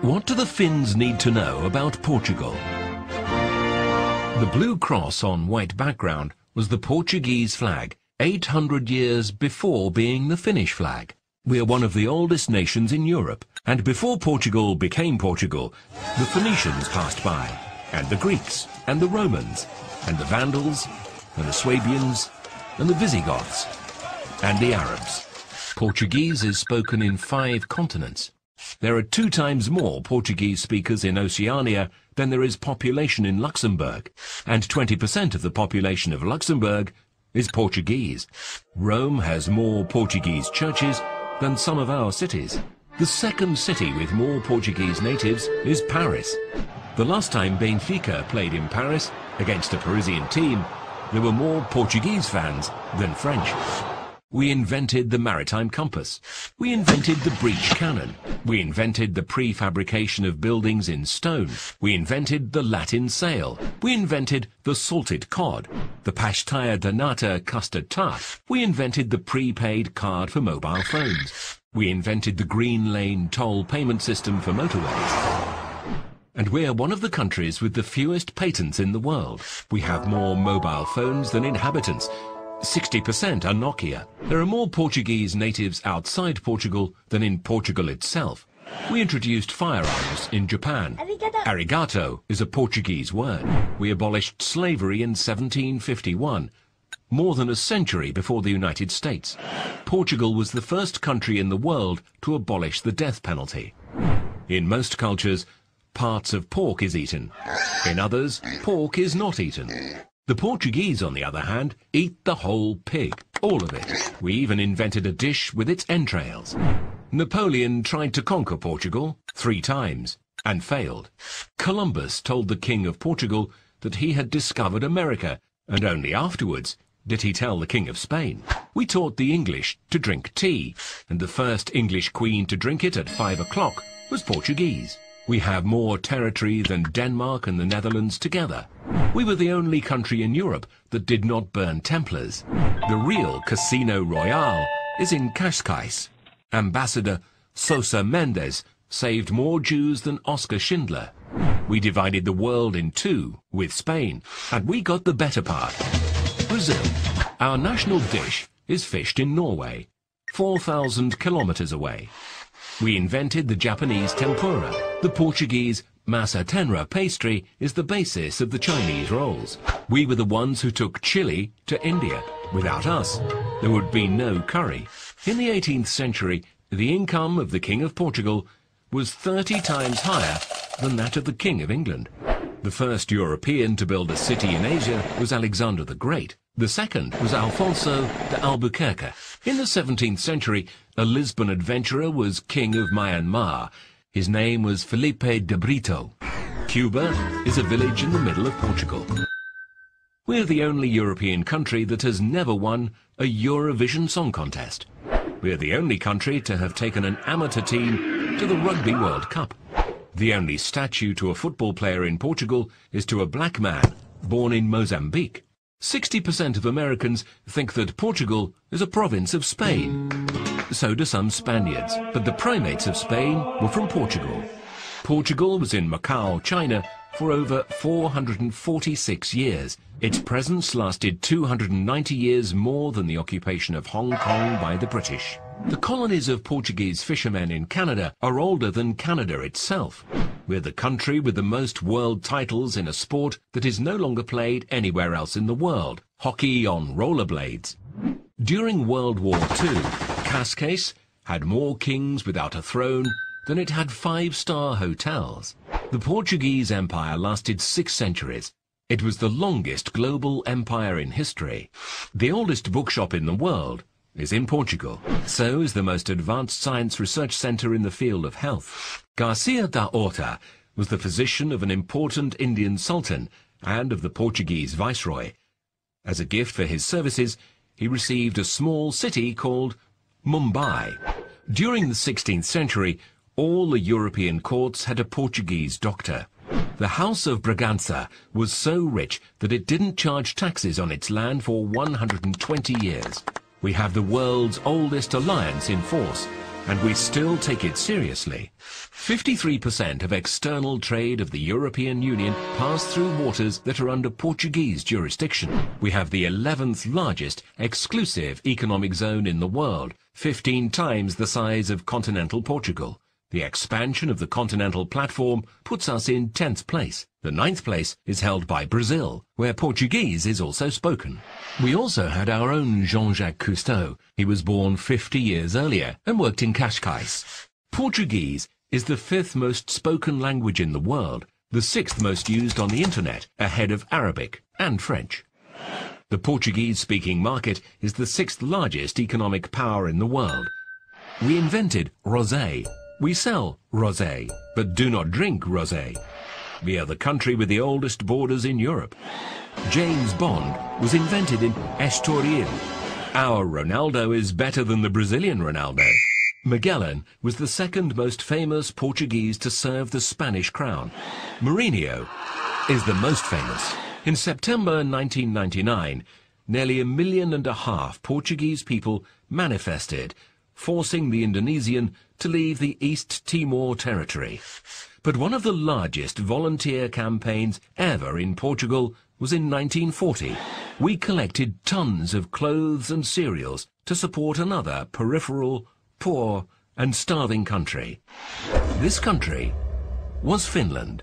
What do the Finns need to know about Portugal? The blue cross on white background was the Portuguese flag, 800 years before being the Finnish flag. We are one of the oldest nations in Europe, and before Portugal became Portugal, the Phoenicians passed by, and the Greeks, and the Romans, and the Vandals, and the Swabians, and the Visigoths, and the Arabs. Portuguese is spoken in 5 continents. There are 2 times more Portuguese speakers in Oceania than there is population in Luxembourg, and 20% of the population of Luxembourg is Portuguese. Rome has more Portuguese churches than some of our cities. The second city with more Portuguese natives is Paris. The last time Benfica played in Paris against a Parisian team, there were more Portuguese fans than French. We invented the maritime compass. We invented the breech cannon. We invented the prefabrication of buildings in stone. We invented the Latin sail. We invented the salted cod, the pastéa de nata custard tart. We invented the prepaid card for mobile phones. We invented the green lane toll payment system for motorways. And we're one of the countries with the fewest patents in the world. We have more mobile phones than inhabitants. 60% are Nokia. There are more Portuguese natives outside Portugal than in Portugal itself. We introduced firearms in Japan. Arigato is a Portuguese word. We abolished slavery in 1751, more than a century before the United States. Portugal was the first country in the world to abolish the death penalty. In most cultures, parts of pork is eaten. In others, pork is not eaten. The Portuguese, on the other hand, eat the whole pig, all of it. We even invented a dish with its entrails. Napoleon tried to conquer Portugal 3 times and failed. Columbus told the King of Portugal that he had discovered America, and only afterwards did he tell the King of Spain. We taught the English to drink tea, and the first English queen to drink it at 5 o'clock was Portuguese. We have more territory than Denmark and the Netherlands together. We were the only country in Europe that did not burn Templars. The real Casino Royale is in Cascais. Ambassador Sosa Mendes saved more Jews than Oskar Schindler. We divided the world in 2 with Spain, and we got the better part. Brazil. Our national dish is fished in Norway, 4,000 kilometers away. We invented the Japanese tempura. The Portuguese massa tenra pastry is the basis of the Chinese rolls. We were the ones who took chili to India. Without us, there would be no curry. In the 18th century, the income of the King of Portugal was 30 times higher than that of the King of England. The first European to build a city in Asia was Alexander the Great. The second was Alfonso de Albuquerque. In the 17th century, a Lisbon adventurer was king of Myanmar. His name was Felipe de Brito. Cuba is a village in the middle of Portugal. We're the only European country that has never won a Eurovision Song Contest. We're the only country to have taken an amateur team to the Rugby World Cup. The only statue to a football player in Portugal is to a black man born in Mozambique. 60% of Americans think that Portugal is a province of Spain. So do some Spaniards, but the primates of Spain were from Portugal. Portugal was in Macau, China, for over 446 years. Its presence lasted 290 years more than the occupation of Hong Kong by the British. The colonies of Portuguese fishermen in Canada are older than Canada itself. We're the country with the most world titles in a sport that is no longer played anywhere else in the world, hockey on rollerblades. During World War II, Cascais had more kings without a throne than it had 5-star hotels. The Portuguese Empire lasted 6 centuries. It was the longest global empire in history. The oldest bookshop in the world is in Portugal. So is the most advanced science research center in the field of health. Garcia da Horta was the physician of an important Indian sultan and of the Portuguese viceroy. As a gift for his services, he received a small city called Mumbai. During the 16th century, all the European courts had a Portuguese doctor. The House of Bragança was so rich that it didn't charge taxes on its land for 120 years. We have the world's oldest alliance in force, and we still take it seriously. 53% of external trade of the European Union pass through waters that are under Portuguese jurisdiction. We have the 11th largest exclusive economic zone in the world, 15 times the size of continental Portugal. The expansion of the continental platform puts us in 10th place. The 9th place is held by Brazil, where Portuguese is also spoken. We also had our own Jean-Jacques Cousteau. He was born 50 years earlier and worked in Cascais. Portuguese is the 5th most spoken language in the world, the 6th most used on the internet, ahead of Arabic and French. The Portuguese-speaking market is the 6th largest economic power in the world. We invented rosé. We sell rosé, but do not drink rosé. We are the country with the oldest borders in Europe. James Bond was invented in Estoril. Our Ronaldo is better than the Brazilian Ronaldo. Magellan was the 2nd most famous Portuguese to serve the Spanish crown. Mourinho is the most famous. In September 1999, nearly 1.5 million Portuguese people manifested, forcing the Indonesian to leave the East Timor territory. But one of the largest volunteer campaigns ever in Portugal was in 1940. We collected tons of clothes and cereals to support another peripheral, poor and starving country. This country was Finland.